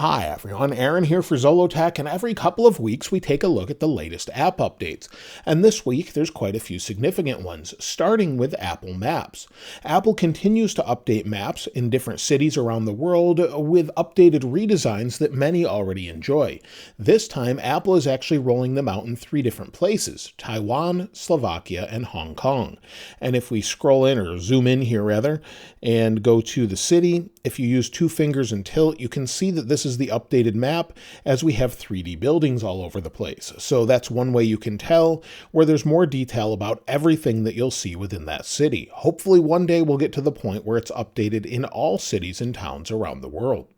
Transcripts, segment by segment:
Hi everyone, Aaron here for Zolotech, and every couple of weeks we take a look at the latest app updates. And this week there's quite a few significant ones, starting with Apple Maps. Apple continues to update maps in different cities around the world with updated redesigns that many already enjoy. This time Apple is actually rolling them out in 3 different places, Taiwan, Slovakia, and Hong Kong. And if we scroll in, or zoom in here rather, and go to the city, if you use 2 fingers and tilt, you can see that this is the updated map as we have 3D buildings all over the place. So that's one way you can tell where there's more detail about everything that you'll see within that city. Hopefully one day we'll get to the point where it's updated in all cities and towns around the world.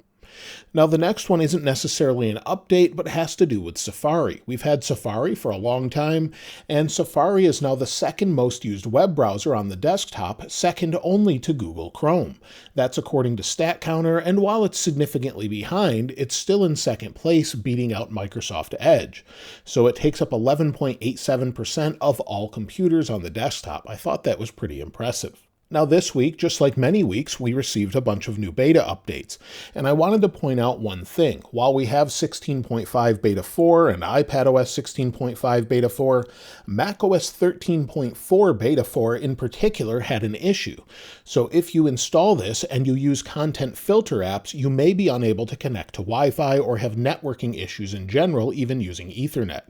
Now the next one isn't necessarily an update, but has to do with Safari. We've had Safari for a long time, and Safari is now the second most used web browser on the desktop, second only to Google Chrome. That's according to StatCounter, and while it's significantly behind, it's still in second place, beating out Microsoft Edge. So it takes up 11.87% of all computers on the desktop. I thought that was pretty impressive. Now this week, just like many weeks, we received a bunch of new beta updates, and I wanted to point out one thing. While we have 16.5 Beta 4 and iPadOS 16.5 Beta 4, macOS 13.4 Beta 4 in particular had an issue. So if you install this and you use content filter apps, you may be unable to connect to Wi-Fi or have networking issues in general, even using Ethernet.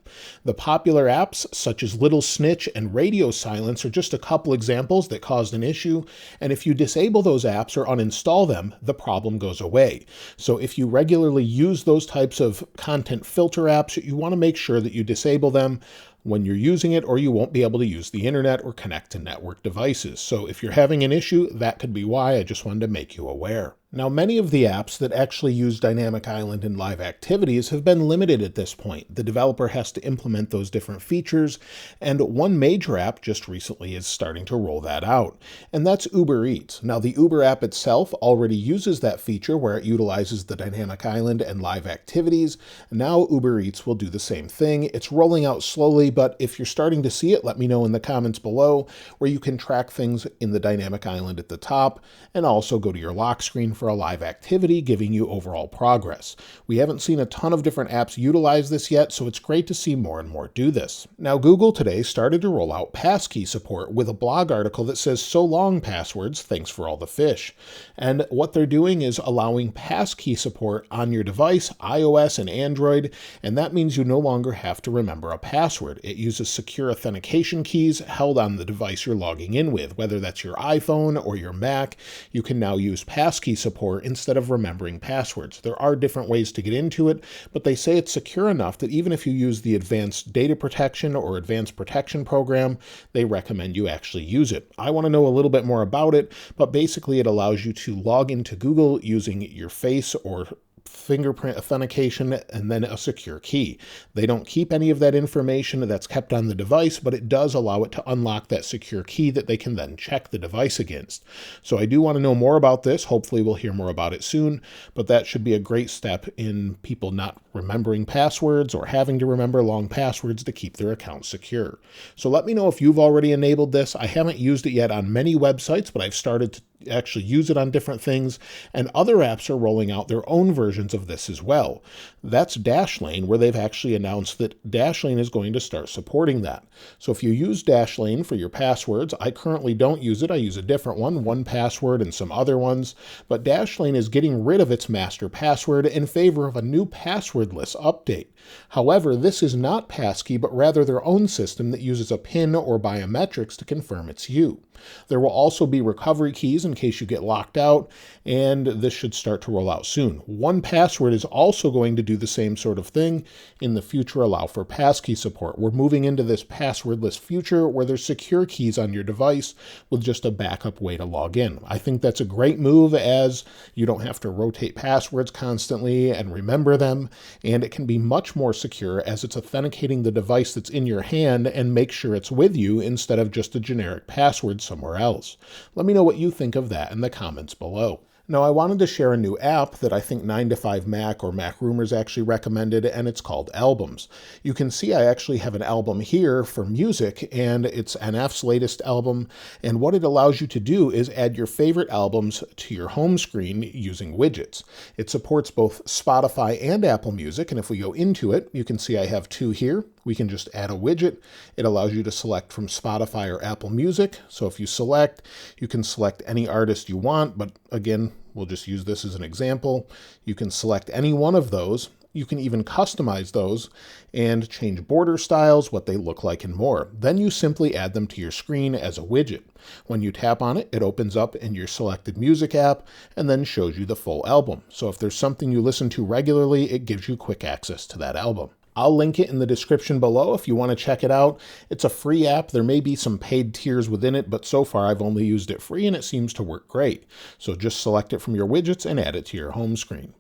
The popular apps such as Little Snitch and Radio Silence are just a couple examples that caused an issue. And if you disable those apps or uninstall them, the problem goes away. So if you regularly use those types of content filter apps, you want to make sure that you disable them when you're using it, or you won't be able to use the internet or connect to network devices. So if you're having an issue, that could be why. I just wanted to make you aware. Now, many of the apps that actually use Dynamic Island and live activities have been limited at this point. The developer has to implement those different features, and one major app just recently is starting to roll that out, and that's Uber Eats. Now, the Uber app itself already uses that feature where it utilizes the Dynamic Island and live activities. Now, Uber Eats will do the same thing. It's rolling out slowly, but if you're starting to see it, let me know in the comments below, where you can track things in the Dynamic Island at the top, and also go to your lock screen for a live activity, giving you overall progress. We haven't seen a ton of different apps utilize this yet, so it's great to see more and more do this. Now, Google today started to roll out passkey support with a blog article that says, "So long passwords, thanks for all the fish." And what they're doing is allowing passkey support on your device, iOS and Android, and that means you no longer have to remember a password. It uses secure authentication keys held on the device you're logging in with, whether that's your iPhone or your Mac. You can now use passkey support instead of remembering passwords. There are different ways to get into it, but they say it's secure enough that even if you use the Advanced Data Protection or Advanced Protection program, they recommend you actually use it. I want to know a little bit more about it, but basically it allows you to log into Google using your face or fingerprint authentication and then a secure key. They don't keep any of that information that's kept on the device, but it does allow it to unlock that secure key that they can then check the device against. So I do want to know more about this. Hopefully we'll hear more about it soon, but that should be a great step in people not remembering passwords or having to remember long passwords to keep their accounts secure. So let me know if you've already enabled this. I haven't used it yet on many websites, but I've started to actually use it on different things, and other apps are rolling out their own versions of this as well. That's Dashlane, where they've actually announced that Dashlane is going to start supporting that. So if you use Dashlane for your passwords, I currently don't use it. I use a different one, 1Password and some other ones, but Dashlane is getting rid of its master password in favor of a new passwordless update. However, this is not passkey, but rather their own system that uses a PIN or biometrics to confirm it's you. There will also be recovery keys in case you get locked out, and this should start to roll out soon. 1Password is also going to do the same sort of thing. In the future, allow for passkey support. We're moving into this passwordless future where there's secure keys on your device with just a backup way to log in. I think that's a great move, as you don't have to rotate passwords constantly and remember them, and it can be much more secure as it's authenticating the device that's in your hand and make sure it's with you instead of just a generic password somewhere else. Let me know what you think of that in the comments below. Now, I wanted to share a new app that I think 9 to 5 Mac or Mac Rumors actually recommended, and it's called Albums. You can see I actually have an album here for music, and it's NF's latest album. And what it allows you to do is add your favorite albums to your home screen using widgets. It supports both Spotify and Apple Music, and if we go into it, you can see I have two here. We can just add a widget. It allows you to select from Spotify or Apple Music. So if you select, you can select any artist you want, but again, we'll just use this as an example. You can select any one of those. You can even customize those and change border styles, what they look like, and more. Then you simply add them to your screen as a widget. When you tap on it, it opens up in your selected music app and then shows you the full album. So if there's something you listen to regularly, it gives you quick access to that album. I'll link it in the description below if you want to check it out. It's a free app. There may be some paid tiers within it, but so far I've only used it free and it seems to work great. So just select it from your widgets and add it to your home screen.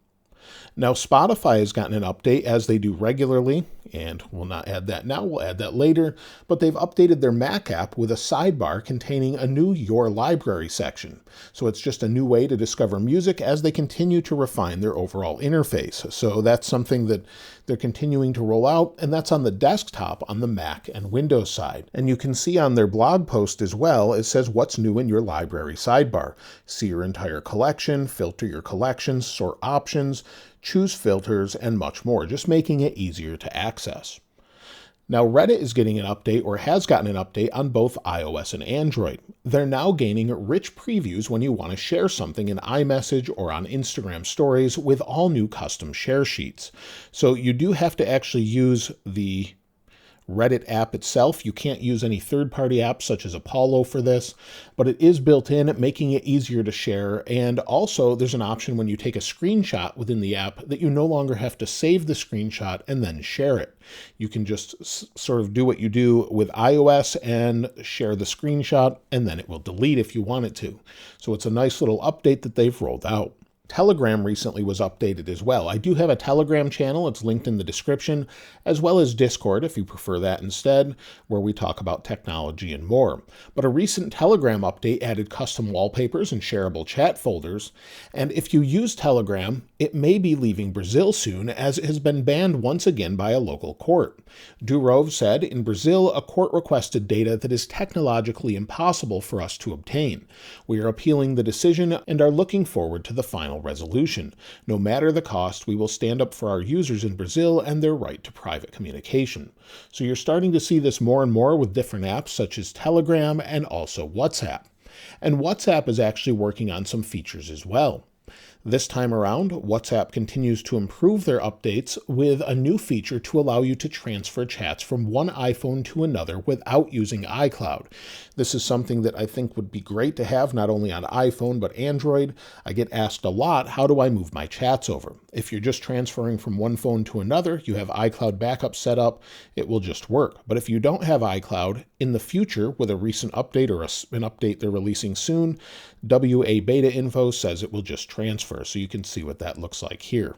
Now, Spotify has gotten an update, as they do regularly, and we'll not add that now, we'll add that later, but they've updated their Mac app with a sidebar containing a new Your Library section. So it's just a new way to discover music as they continue to refine their overall interface. So that's something that they're continuing to roll out, and that's on the desktop on the Mac and Windows side. And you can see on their blog post as well, it says what's new in your library sidebar. See your entire collection, filter your collections, sort options, choose filters, and much more, just making it easier to access. Now, Reddit is getting an update, or has gotten an update, on both iOS and Android. They're now gaining rich previews when you want to share something in iMessage or on Instagram stories with all new custom share sheets. So you do have to actually use the Reddit app itself. You can't use any third-party apps such as Apollo for this, but it is built in, making it easier to share. And also there's an option when you take a screenshot within the app that you no longer have to save the screenshot and then share it. You can just sort of do what you do with iOS and share the screenshot, and then it will delete if you want it to. So it's a nice little update that they've rolled out. Telegram recently was updated as well. I do have a Telegram channel, it's linked in the description, as well as Discord if you prefer that instead, where we talk about technology and more. But a recent Telegram update added custom wallpapers and shareable chat folders, and if you use Telegram, it may be leaving Brazil soon, as it has been banned once again by a local court. Durov said, in Brazil, a court requested data that is technologically impossible for us to obtain. We are appealing the decision and are looking forward to the final resolution. No matter the cost, we will stand up for our users in Brazil and their right to private communication. So you're starting to see this more and more with different apps such as Telegram and also WhatsApp. And WhatsApp is actually working on some features as well. This time around, WhatsApp continues to improve their updates with a new feature to allow you to transfer chats from one iPhone to another without using iCloud. This is something that I think would be great to have not only on iPhone but Android. I get asked a lot, how do I move my chats over? If you're just transferring from one phone to another, you have iCloud backup set up, it will just work. But if you don't have iCloud, in the future, with a recent update or an update they're releasing soon, WA Beta Info says it will just transfer. So you can see what that looks like here.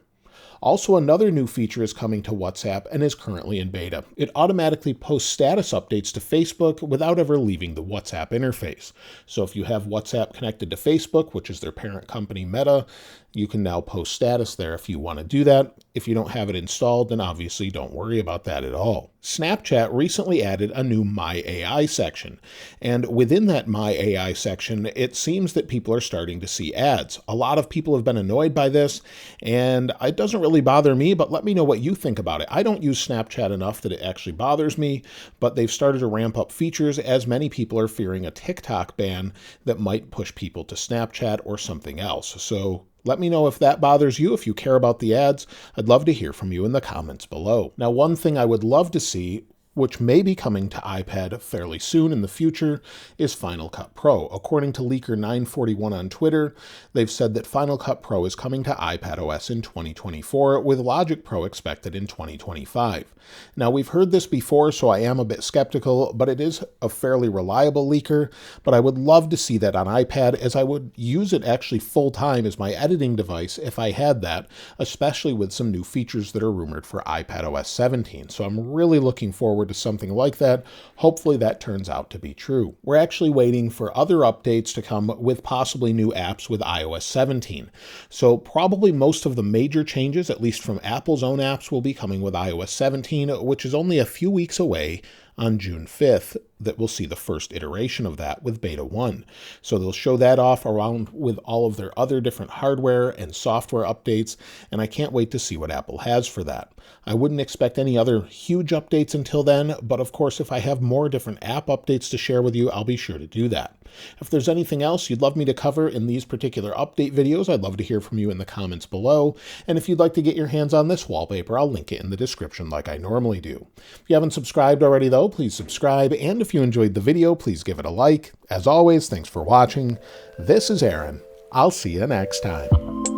Also, another new feature is coming to WhatsApp and is currently in beta. It automatically posts status updates to Facebook without ever leaving the WhatsApp interface. So if you have WhatsApp connected to Facebook, which is their parent company Meta, you can now post status there if you want to do that. If you don't have it installed, then obviously don't worry about that at all. Snapchat recently added a new My AI section, and within that My AI section, it seems that people are starting to see ads. A lot of people have been annoyed by this, and it doesn't really bother me, but let me know what you think about it. I don't use Snapchat enough that it actually bothers me, but they've started to ramp up features as many people are fearing a TikTok ban that might push people to Snapchat or something else. So let me know if that bothers you, if you care about the ads. I'd love to hear from you in the comments below. Now, one thing I would love to see, which may be coming to iPad fairly soon in the future, is Final Cut Pro. According to Leaker941 on Twitter, they've said that Final Cut Pro is coming to iPadOS in 2024, with Logic Pro expected in 2025. Now, we've heard this before, so I am a bit skeptical, but it is a fairly reliable leaker, but I would love to see that on iPad, as I would use it actually full-time as my editing device if I had that, especially with some new features that are rumored for iPadOS 17. So I'm really looking forward forward to something like that. Hopefully that turns out to be true. We're actually waiting for other updates to come with possibly new apps with iOS 17. So probably most of the major changes, at least from Apple's own apps, will be coming with iOS 17, which is only a few weeks away on June 5th that we'll see the first iteration of that with Beta 1. So they'll show that off around with all of their other different hardware and software updates, and I can't wait to see what Apple has for that. I wouldn't expect any other huge updates until then, but of course if I have more different app updates to share with you, I'll be sure to do that. If there's anything else you'd love me to cover in these particular update videos, I'd love to hear from you in the comments below. And if you'd like to get your hands on this wallpaper, I'll link it in the description like I normally do. If you haven't subscribed already though, please subscribe. And if you enjoyed the video, please give it a like. As always, thanks for watching. This is Aaron. I'll see you next time.